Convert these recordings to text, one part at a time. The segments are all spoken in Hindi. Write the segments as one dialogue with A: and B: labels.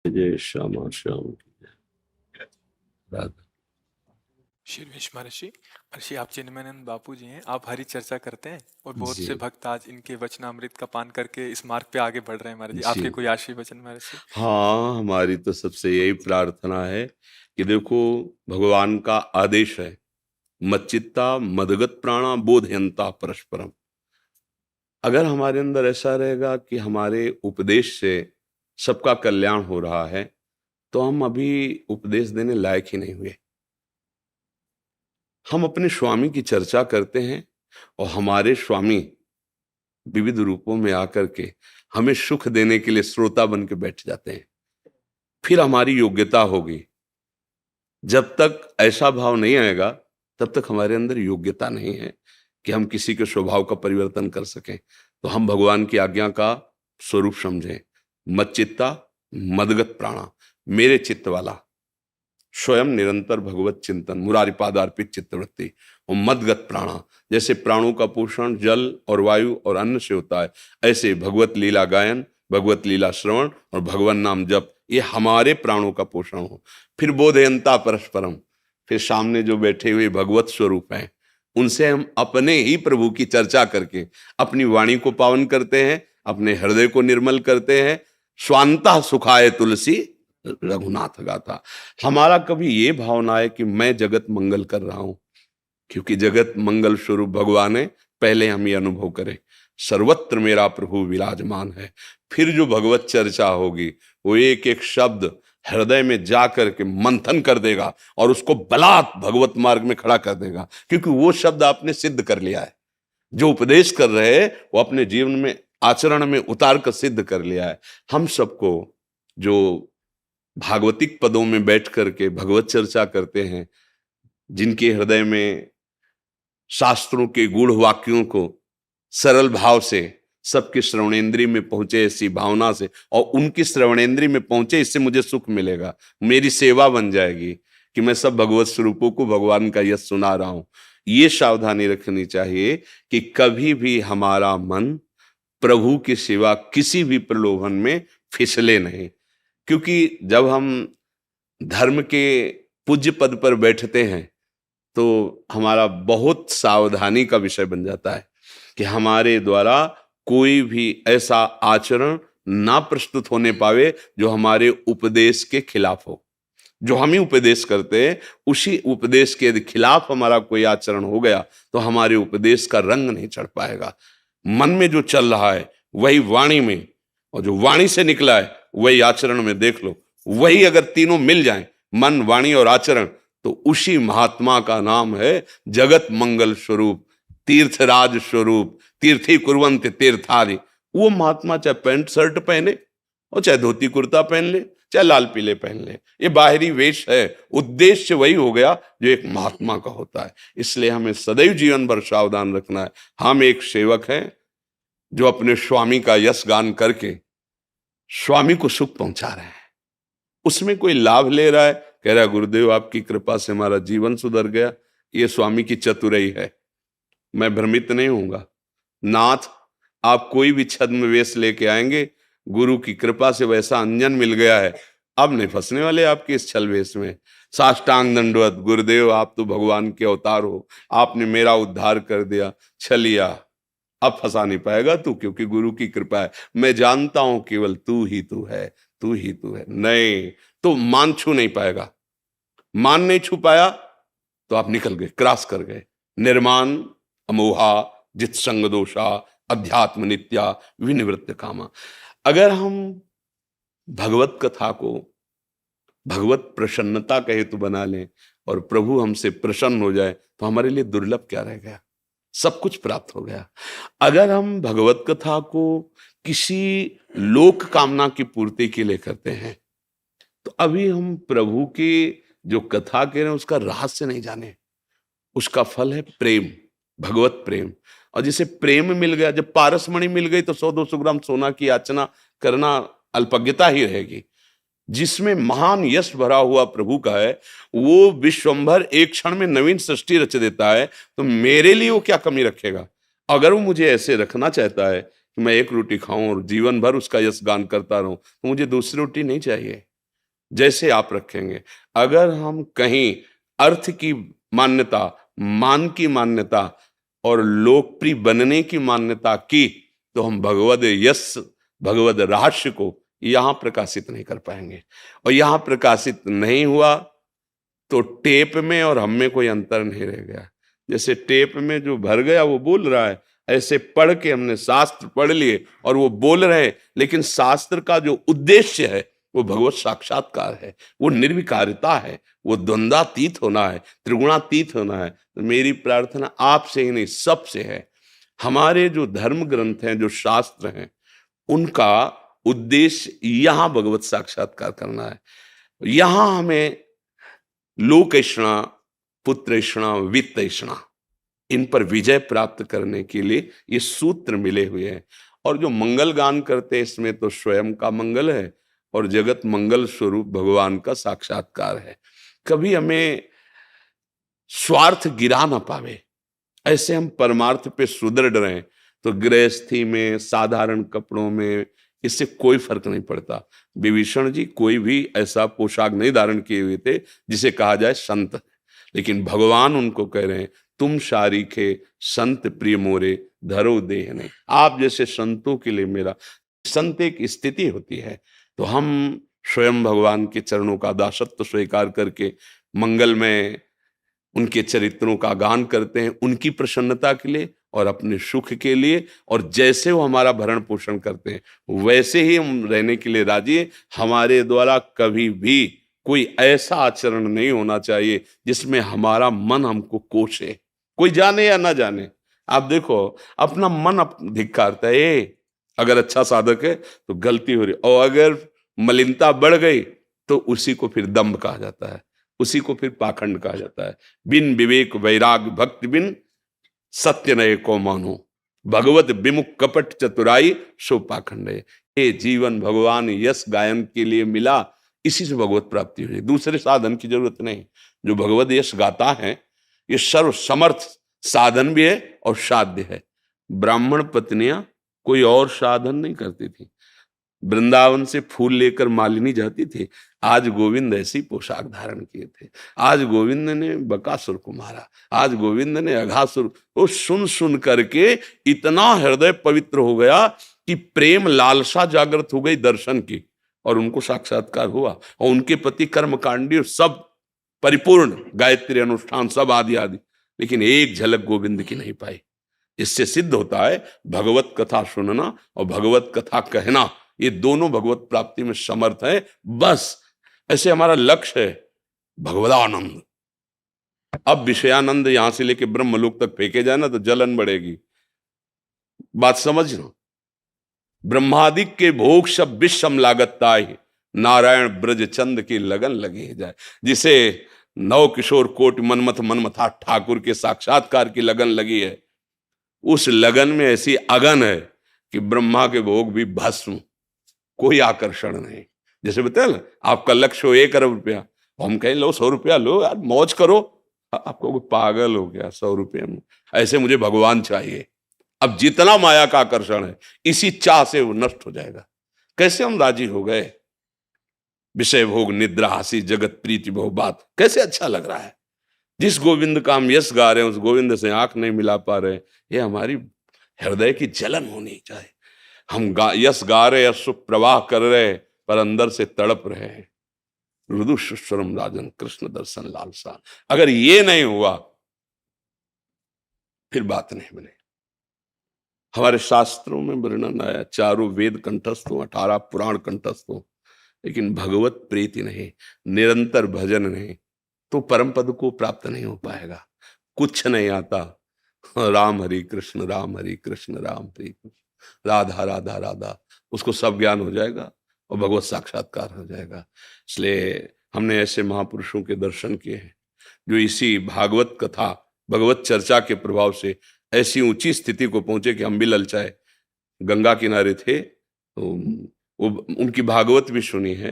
A: जय श्यामा श्याम की जय। राधा।
B: श्री विश्व महर्षि महर्षि आप चिन्मयानंद बापू जी हैं। आप हरी चर्चा करते हैं और बहुत
A: जी
B: से भक्त आज इनके वचनामृत का पान करके इस मार्ग पे आगे बढ़ रहे हैं महर्षि।
A: जी।
B: आपके कोई आशीर्वचन वचन महर्षि?
A: हाँ, हमारी तो सबसे यही प्रार्थना है कि देखो, भगवान का आदेश है, मच्चित्ता मदगत प्राणा बोधयंता परस्परम। अगर हमारे अंदर ऐसा रहेगा कि हमारे उपदेश से सबका कल्याण हो रहा है, तो हम अभी उपदेश देने लायक ही नहीं हुए। हम अपने स्वामी की चर्चा करते हैं और हमारे स्वामी विविध रूपों में आकर के हमें सुख देने के लिए श्रोता बन के बैठ जाते हैं। फिर हमारी योग्यता होगी। जब तक ऐसा भाव नहीं आएगा, तब तक हमारे अंदर योग्यता नहीं है कि हम किसी के स्वभाव का परिवर्तन कर सकें। तो हम भगवान की आज्ञा का स्वरूप समझें। मच्चित्ता मदगत प्राणा, मेरे चित्त वाला, स्वयं निरंतर भगवत चिंतन, मुरारिपाद अर्पित चित्तवृत्ति। और मदगत प्राणा, जैसे प्राणों का पोषण जल और वायु और अन्न से होता है, ऐसे भगवत लीला गायन, भगवत लीला श्रवण और भगवान नाम जप, ये हमारे प्राणों का पोषण हो। फिर बोधयंता परस्परम, फिर सामने जो बैठे हुए भगवत स्वरूप हैं, उनसे हम अपने ही प्रभु की चर्चा करके अपनी वाणी को पावन करते हैं, अपने हृदय को निर्मल करते हैं। स्वांता सुखाय तुलसी रघुनाथ गाथा। हमारा कभी ये भावना है कि मैं जगत मंगल कर रहा हूं, क्योंकि जगत मंगल स्वरूप भगवान है। पहले हम ये अनुभव करें, सर्वत्र मेरा प्रभु विराजमान है। फिर जो भगवत चर्चा होगी, वो एक एक शब्द हृदय में जा करके मंथन कर देगा और उसको बलात् भगवत मार्ग में खड़ा कर देगा, क्योंकि वो शब्द आपने सिद्ध कर लिया है। जो उपदेश कर रहे हैं वो अपने जीवन में आचरण में उतार कर सिद्ध कर लिया है। हम सबको जो भागवतिक पदों में बैठ करके भगवत चर्चा करते हैं, जिनके हृदय में शास्त्रों के गूढ़ वाक्यों को सरल भाव से सबके श्रवणेंद्रिय में पहुंचे, ऐसी भावना से, और उनकी श्रवणेंद्रिय में पहुंचे, इससे मुझे सुख मिलेगा, मेरी सेवा बन जाएगी कि मैं सब भगवत स्वरूपों को भगवान का यश सुना रहा हूं। ये सावधानी रखनी चाहिए कि कभी भी हमारा मन प्रभु की सेवा किसी भी प्रलोभन में फिसले नहीं। क्योंकि जब हम धर्म के पूज्य पद पर बैठते हैं, तो हमारा बहुत सावधानी का विषय बन जाता है कि हमारे द्वारा कोई भी ऐसा आचरण ना प्रस्तुत होने पावे जो हमारे उपदेश के खिलाफ हो। जो हम ही उपदेश करते हैं, उसी उपदेश के खिलाफ हमारा कोई आचरण हो गया तो हमारे उपदेश का रंग नहीं चढ़ पाएगा। मन में जो चल रहा है वही वाणी में, और जो वाणी से निकला है वही आचरण में देख लो। वही अगर तीनों मिल जाएं, मन वाणी और आचरण, तो उसी महात्मा का नाम है जगत मंगल स्वरूप, तीर्थराज स्वरूप, तीर्थी कुर्वन्त तीर्थारि। वो महात्मा चाहे पैंट शर्ट पहने और चाहे धोती कुर्ता पहन ले, चाहे लाल पीले पहन ले, ये बाहरी वेश है, उद्देश्य वही हो गया जो एक महात्मा का होता है। इसलिए हमें सदैव जीवन भर सावधान रखना है। हम एक सेवक हैं जो अपने स्वामी का यश गान करके स्वामी को सुख पहुंचा रहे हैं। उसमें कोई लाभ ले रहा है, कह रहा है गुरुदेव आपकी कृपा से हमारा जीवन सुधर गया, ये स्वामी की चतुराई है। मैं भ्रमित नहीं होऊंगा। नाथ, आप कोई भी छद्म वेश लेके आएंगे, गुरु की कृपा से वैसा अंजन मिल गया है, अब नहीं फंसने वाले आपके इस छल वेश में। साष्टांग दंडवत, गुरुदेव आप तो भगवान के अवतार हो, आपने मेरा उद्धार कर दिया, छलिया अब फंसा नहीं पाएगा तू, क्योंकि गुरु की कृपा है। मैं जानता हूं केवल तू ही तू है, तू ही तू है। नहीं तो मान छू नहीं पाएगा। मान नहीं छू पाया तो आप निकल गए, क्रॉस कर गए। निर्माण अमोहा जित संग दोषा अध्यात्म नित्या विनिवृत्त कामा। अगर हम भगवत कथा को भगवत प्रसन्नता का हेतु बना लें और प्रभु हमसे प्रसन्न हो जाए, तो हमारे लिए दुर्लभ क्या रह गया? सब कुछ प्राप्त हो गया। अगर हम भगवत कथा को किसी लोक कामना की पूर्ति के लिए करते हैं, तो अभी हम प्रभु की जो कथा कह रहे हैं उसका रहस्य नहीं जाने। उसका फल है प्रेम, भगवत प्रेम। और जिसे प्रेम मिल गया, जब पारसमणि मिल गई तो 100-200 ग्राम सोना की याचना करना अल्पज्ञता ही रहेगी। जिसमें महान यश भरा हुआ प्रभु का है, वो विश्वंभर एक क्षण में नवीन सृष्टि रच देता है, तो मेरे लिए वो क्या कमी रखेगा? अगर वो मुझे ऐसे रखना चाहता है कि मैं एक रोटी खाऊं और जीवन भर उसका यश गान करता रहूं, तो मुझे दूसरी रोटी नहीं चाहिए। जैसे आप रखेंगे। अगर हम कहीं अर्थ की मान्यता, मान की मान्यता और लोकप्रिय बनने की मान्यता की, तो हम भगवद यश, भगवद रहस्य को यहां प्रकाशित नहीं कर पाएंगे। और यहां प्रकाशित नहीं हुआ तो टेप में और हम में कोई अंतर नहीं रह गया। जैसे टेप में जो भर गया वो बोल रहा है, ऐसे पढ़ के हमने शास्त्र पढ़ लिए और वो बोल रहे हैं, लेकिन शास्त्र का जो उद्देश्य है वो भगवत साक्षात्कार है, वो निर्विकारिता है, वो द्वंद्वातीत होना है, त्रिगुणातीत होना है। तो मेरी प्रार्थना आपसे ही नहीं, सबसे है। हमारे जो धर्म ग्रंथ हैं, जो शास्त्र हैं, उनका उद्देश्य यहां भगवत साक्षात्कार करना है। यहां हमें लोकेषणा, पुत्रेषणा, वित्तेषणा, इन पर विजय प्राप्त करने के लिए ये सूत्र मिले हुए हैं। और जो मंगल गान करते हैं, इसमें तो स्वयं का मंगल है और जगत मंगल स्वरूप भगवान का साक्षात्कार है। कभी हमें स्वार्थ गिरा ना पावे, ऐसे हम परमार्थ पे सुदृढ़ रहें, तो गृहस्थी में, साधारण कपड़ों में, इससे कोई फर्क नहीं पड़ता। विभीषण जी कोई भी ऐसा पोशाक नहीं धारण किए हुए थे जिसे कहा जाए संत, लेकिन भगवान उनको कह रहे हैं, तुम शारीखे संत प्रिय मोरे धरो देह ने। आप जैसे संतों के लिए मेरा, संत एक स्थिति होती है, तो हम स्वयं भगवान के चरणों का दासत्व स्वीकार करके मंगल में उनके चरित्रों का गान करते हैं, उनकी प्रसन्नता के लिए और अपने सुख के लिए। और जैसे वो हमारा भरण पोषण करते हैं वैसे ही हम रहने के लिए राजी हैं। हमारे द्वारा कभी भी कोई ऐसा आचरण नहीं होना चाहिए जिसमें हमारा मन हमको कोसे, कोई जाने या ना जाने। आप देखो, अपना मन धिक्कारता है। अगर अच्छा साधक है तो गलती हो रही, और अगर मलिनता बढ़ गई तो उसी को फिर दंभ कहा जाता है, उसी को फिर पाखंड कहा जाता है। बिन विवेक वैराग भक्ति बिन सत्य नये को मानो, भगवत विमुख कपट चतुराई सो पाखंड है। ये जीवन भगवान यश गायन के लिए मिला, इसी से भगवत प्राप्ति हुई, दूसरे साधन की जरूरत नहीं। जो भगवत यश गाता है ये सर्व समर्थ साधन भी है और साध्य है। ब्राह्मण पत्नियां कोई और साधन नहीं करती थी, वृंदावन से फूल लेकर मालिनी जाती थी। आज गोविंद ऐसी पोशाक धारण किए थे, आज गोविंद ने बकासुर को मारा, आज गोविंद ने अघासुर। वो सुन सुन करके इतना हृदय पवित्र हो गया कि प्रेम लालसा जागृत हो गई दर्शन की, और उनको साक्षात्कार हुआ। और उनके पति कर्मकांडी सब परिपूर्ण, गायत्री अनुष्ठान सब आदि आदि, लेकिन एक झलक गोविंद की नहीं पाई। इससे सिद्ध होता है भगवत कथा सुनना और भगवत कथा कहना, ये दोनों भगवत प्राप्ति में समर्थ है। बस ऐसे हमारा लक्ष्य है भगवदानंद। अब विषयानंद यहां से लेके ब्रह्मलोक तक फेंके जाए ना तो जलन बढ़ेगी। बात समझना, ब्रह्मादिक के भोग सब विषम लागता है, नारायण ब्रज चंद की लगन लगी जाए। जिसे नव किशोर कोट मनमथ मनमथा ठाकुर के साक्षात्कार की लगन लगी है, उस लगन में ऐसी अगन है कि ब्रह्मा के भोग भी भस्म, कोई आकर्षण नहीं। जैसे बताया ना, आपका लक्ष्य हो 1 अरब रुपया, हम कहें लो 100 रुपया लो यार, मौज करो। आपको पागल हो गया 100 रुपये में? ऐसे मुझे भगवान चाहिए। अब जितना माया का आकर्षण है, इसी चाह से वो नष्ट हो जाएगा। कैसे हम राजी हो गए? विषय भोग निद्रा हंसी जगत प्रीति बहु बात, कैसे अच्छा लग रहा है। जिस गोविंद का हम यश गा रहे हैं, उस गोविंद से आंख नहीं मिला पा रहे, ये हमारी हृदय की जलन होनी चाहिए। हम यश गा रहे, यश प्रवाह कर रहे, पर अंदर से तड़प रहे हैं। रुदु सुस्वरम राजन कृष्ण दर्शन लालसा। अगर ये नहीं हुआ फिर बात नहीं बने। हमारे शास्त्रों में वर्णन आया, 4 वेद कंठस्थ हो, 18 पुराण कंठस्थ हो, लेकिन भगवत प्रीति नहीं, निरंतर भजन नहीं, तो परम पद को प्राप्त नहीं हो पाएगा। कुछ नहीं आता, राम हरि कृष्ण राम हरि कृष्ण राम हरि कृष्ण, राधा राधा राधा, उसको सब ज्ञान हो जाएगा और भगवत साक्षात्कार हो जाएगा। इसलिए हमने ऐसे महापुरुषों के दर्शन किए हैं जो इसी भागवत कथा, भगवत चर्चा के प्रभाव से ऐसी ऊंची स्थिति को पहुंचे कि हम भी ललचाए। गंगा किनारे थे तो वो उनकी भागवत भी सुनी है,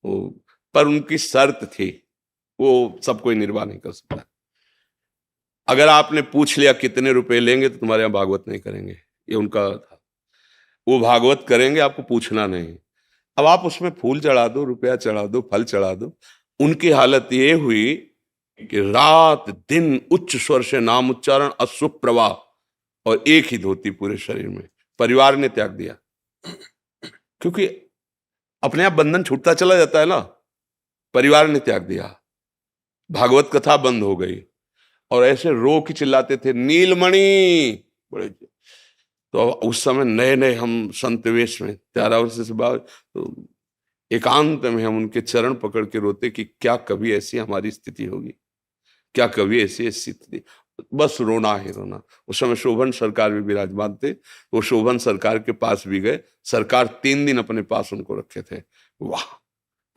A: पर उनकी शर्त थी, वो सब कोई निर्वाह नहीं कर सकता। अगर आपने पूछ लिया कितने रुपए लेंगे तो तुम्हारे यहाँ भागवत नहीं करेंगे, ये उनका था। वो भागवत करेंगे, आपको पूछना नहीं। अब आप उसमें फूल चढ़ा दो, रुपया चढ़ा दो, फल चढ़ा दो। उनकी हालत ये हुई कि रात दिन उच्च स्वर से नाम उच्चारण, अश्रुप प्रवाह, और एक ही धोती पूरे शरीर में। परिवार ने त्याग दिया, क्योंकि अपने आप बंधन छूटता चला जाता है ना। परिवार ने त्याग दिया, भागवत कथा बंद हो गई, और ऐसे रो के चिल्लाते थे नीलमणि बड़े। तो उस समय नए नए हम संत वेश में 13 वर्ष से बाद, तो एकांत में हम उनके चरण पकड़ के रोते कि क्या कभी ऐसी हमारी स्थिति होगी, क्या कभी ऐसी स्थिति। बस रोना ही रोना। उस समय शोभन सरकार भी विराजमान थे, वो शोभन सरकार के पास भी गए। सरकार 3 दिन अपने पास उनको रखे थे। वाह,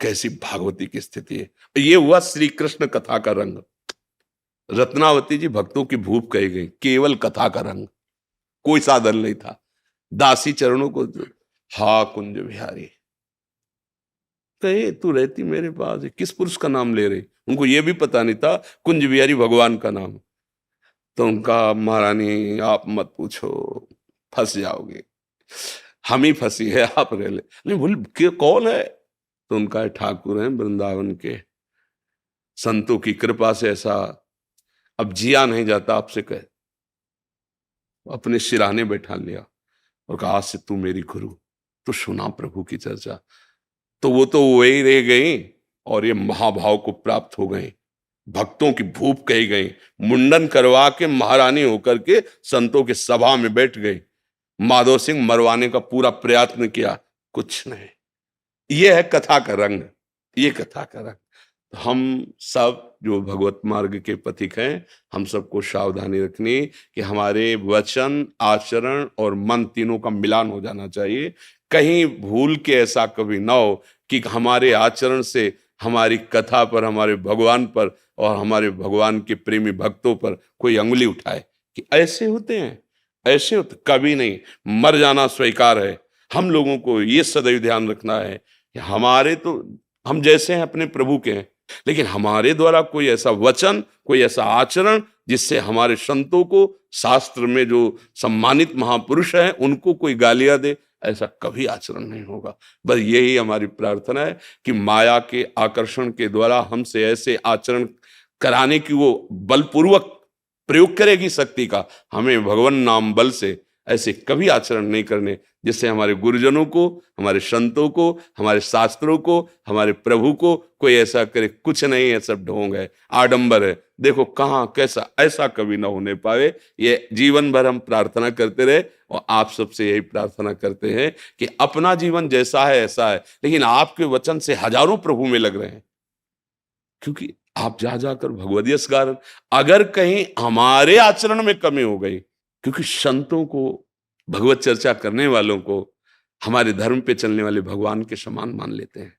A: कैसी भागवती की स्थिति है। ये हुआ श्री कृष्ण कथा का रंग। रत्नावती जी भक्तों की भूप कही गई, केवल कथा का रंग, कोई साधन नहीं था। दासी चरणों को, हा कुंज बिहारी, कहे तू रहती मेरे पास, किस पुरुष का नाम ले रही। उनको ये भी पता नहीं था कुंज बिहारी भगवान का नाम। तो उनका, महारानी आप मत पूछो, फंस जाओगे, हम ही फंसी है, आप रह ले। नहीं बोल के कौन है? तो उनका ठाकुर है वृंदावन के, संतों की कृपा से ऐसा अब जिया नहीं जाता आपसे कहे। अपने सिराने बैठा लिया और कहा आज से तू मेरी गुरु। तो सुना प्रभु की चर्चा, तो वो तो वही रह गई और ये महाभाव को प्राप्त हो गए, भक्तों की भूप कही गई। मुंडन करवा के महारानी होकर के संतों के सभा में बैठ गई। माधव सिंह मरवाने का पूरा प्रयत्न किया, कुछ नहीं। ये है कथा का रंग, ये कथा का रंग। हम सब जो भगवत मार्ग के पथिक हैं, हम सबको सावधानी रखनी कि हमारे वचन, आचरण और मन तीनों का मिलान हो जाना चाहिए। कहीं भूल के ऐसा कभी ना हो कि हमारे आचरण से हमारी कथा पर, हमारे भगवान पर और हमारे भगवान के प्रेमी भक्तों पर कोई अंगुली उठाए कि ऐसे होते हैं, ऐसे होते। कभी नहीं, मर जाना स्वीकार है। हम लोगों को ये सदैव ध्यान रखना है कि हमारे तो, हम जैसे हैं अपने प्रभु के हैं, लेकिन हमारे द्वारा कोई ऐसा वचन, कोई ऐसा आचरण जिससे हमारे संतों को, शास्त्र में जो सम्मानित महापुरुष हैं, उनको कोई गालियां दे, ऐसा कभी आचरण नहीं होगा। बस यही हमारी प्रार्थना है कि माया के आकर्षण के द्वारा हमसे ऐसे आचरण कराने की वो बलपूर्वक प्रयोग करेगी शक्ति का, हमें भगवान नाम बल से ऐसे कभी आचरण नहीं करने जिससे हमारे गुरुजनों को, हमारे संतों को, हमारे शास्त्रों को, हमारे प्रभु को कोई ऐसा करे। कुछ नहीं है, सब ढोंग है, आडंबर है। देखो कहाँ कैसा, ऐसा कभी ना होने पावे। ये जीवन भर हम प्रार्थना करते रहे और आप सबसे यही प्रार्थना करते हैं कि अपना जीवन जैसा है ऐसा है, लेकिन आपके वचन से हजारों प्रभु में लग रहे हैं, क्योंकि आप जा जाकर भगवद यश गा रहे। अगर कहीं हमारे आचरण में कमी हो गई, क्योंकि संतों को, भगवत चर्चा करने वालों को हमारे धर्म पे चलने वाले भगवान के समान मान लेते हैं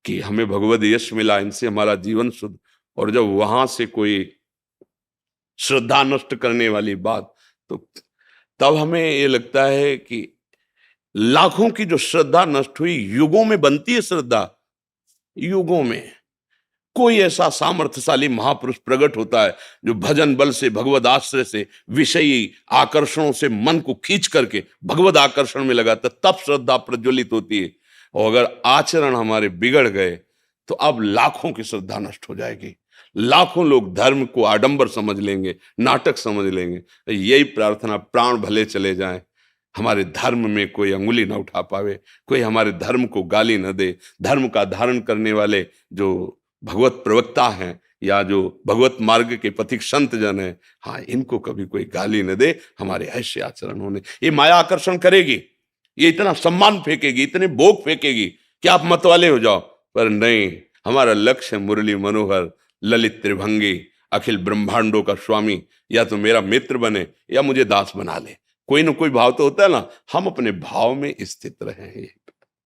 A: कि हमें भगवद यश मिला, इनसे हमारा जीवन शुद्ध। और जब वहां से कोई श्रद्धा नष्ट करने वाली बात, तो तब हमें ये लगता है कि लाखों की जो श्रद्धा नष्ट हुई, युगों में बनती है श्रद्धा, युगों में कोई ऐसा सामर्थ्यशाली महापुरुष प्रकट होता है जो भजन बल से, भगवद आश्रय से, विषयी आकर्षणों से मन को खींच करके भगवद आकर्षण में लगाता, तब श्रद्धा प्रज्वलित होती है। और अगर आचरण हमारे बिगड़ गए तो अब लाखों की श्रद्धा नष्ट हो जाएगी। लाखों लोग धर्म को आडंबर समझ लेंगे, नाटक समझ लेंगे। यही प्रार्थना, प्राण भले चले जाएं, हमारे धर्म में कोई अंगुली ना उठा पावे, कोई हमारे धर्म को गाली न दे। धर्म का धारण करने वाले जो भगवत प्रवक्ता हैं या जो भगवत मार्ग के पथिक संत जन हैं, हाँ, इनको कभी कोई गाली न दे। हमारे ऐसे आचरण होने, ये माया आकर्षण करेगी, ये इतना सम्मान फेंकेगी, इतने भोग फेंकेगी कि आप मतवाले हो जाओ। पर नहीं, हमारा लक्ष्य मुरली मनोहर, ललित त्रिभंगी, अखिल ब्रह्मांडों का स्वामी, या तो मेरा मित्र बने या मुझे दास बना ले। कोई ना कोई भाव तो होता है ना, हम अपने भाव में स्थित रहे।